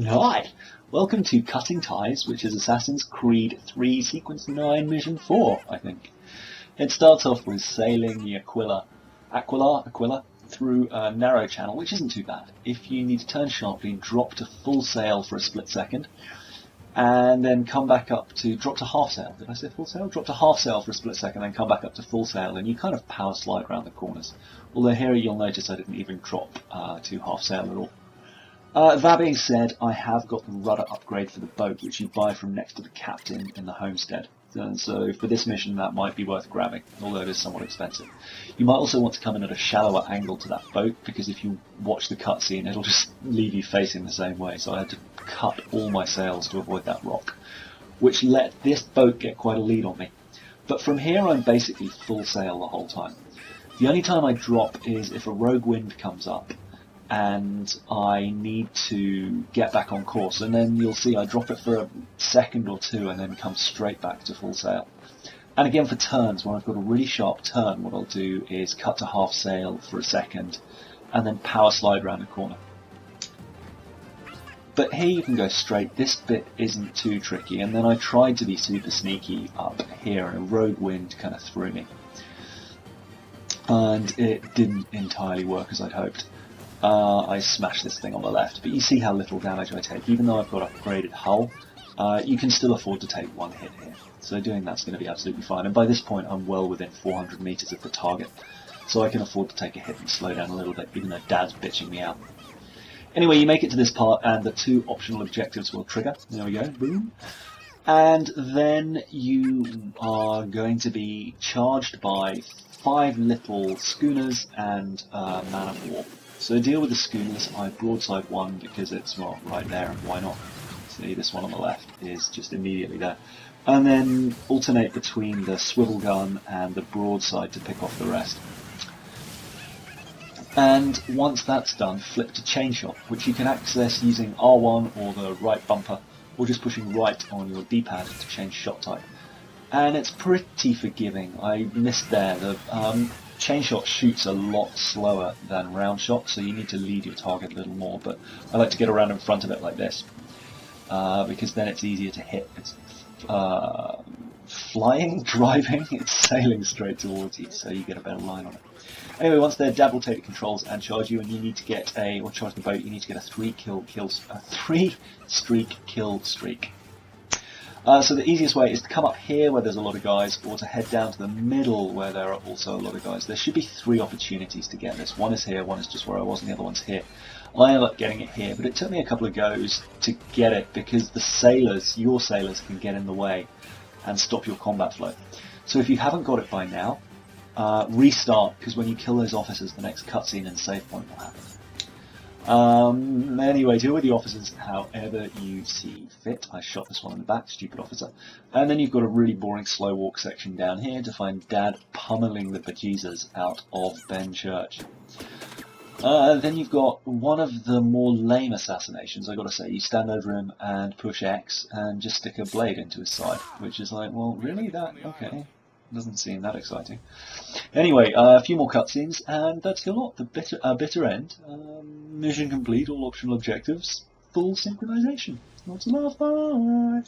Hi, welcome to Cutting Ties, which is Assassin's Creed 3 Sequence 9 Mission 4, I think. It starts off with sailing the Aquila through a narrow channel, which isn't too bad. If you need to turn sharply, drop to full sail for a split second, and then come back up to, drop to half sail. Did I say full sail? Drop to half sail for a split second, then come back up to full sail, and you kind of power slide around the corners. Although here you'll notice I didn't even drop to half sail at all. That being said, I have got the rudder upgrade for the boat, which you buy from next to the captain in the homestead. And so for this mission that might be worth grabbing, although it is somewhat expensive. You might also want to come in at a shallower angle to that boat, because if you watch the cutscene it'll just leave you facing the same way, so I had to cut all my sails to avoid that rock, which let this boat get quite a lead on me. But from here I'm basically full sail the whole time. The only time I drop is if a rogue wind comes up and I need to get back on course, and then you'll see I drop it for a second or two and then come straight back to full sail. And again for turns, when I've got a really sharp turn, what I'll do is cut to half sail for a second and then power slide around the corner. But here you can go straight. This bit isn't too tricky, and then I tried to be super sneaky up here and a rogue wind kind of threw me, and it didn't entirely work as I'd hoped. I smashed this thing on the left, but you see how little damage I take. Even though I've got an upgraded hull, you can still afford to take one hit here. So doing that's going to be absolutely fine. And by this point I'm well within 400 meters of the target, so I can afford to take a hit and slow down a little bit, even though Dad's bitching me out. Anyway, you make it to this part and the two optional objectives will trigger. There we go, boom. And then you are going to be charged by 5 little schooners and a man of war. So deal with the schooners. I broadside one because it's, well, right there, and why not? See, this one on the left is just immediately there. And then alternate between the swivel gun and the broadside to pick off the rest. And once that's done, flip to chain shot, which you can access using R1 or the right bumper, or just pushing right on your D-pad to change shot type. And it's pretty forgiving. I missed there. The chain shot shoots a lot slower than round shot, so you need to lead your target a little more, but I like to get around in front of it like this, because then it's easier to hit. It's flying, driving, it's sailing straight towards you, so you get a better line on it. Anyway, once they're Dad will take the controls and charge you, and you need to get or charge the boat, you need to get a 3-streak kill streak. So the easiest way is to come up here where there's a lot of guys, or to head down to the middle where there are also a lot of guys. There should be 3 opportunities to get this. One is here, one is just where I was, and the other one's here. I ended up getting it here, but it took me a couple of goes to get it because the sailors, your sailors, can get in the way and stop your combat flow. So if you haven't got it by now, restart, because when you kill those officers, the next cutscene and save point will happen. Anyway, deal with the officers however you see fit. I shot this one in the back, stupid officer. And then you've got a really boring slow walk section down here to find Dad pummeling the bejesus out of Ben Church. Then you've got one of the more lame assassinations, I gotta say. You stand over him and push X and just stick a blade into his side, which is like, well, really? That? Okay. Doesn't seem that exciting. Anyway, a few more cutscenes, and that's your lot. The bitter end. Mission complete, all optional objectives, full synchronization. Lots of love, bye!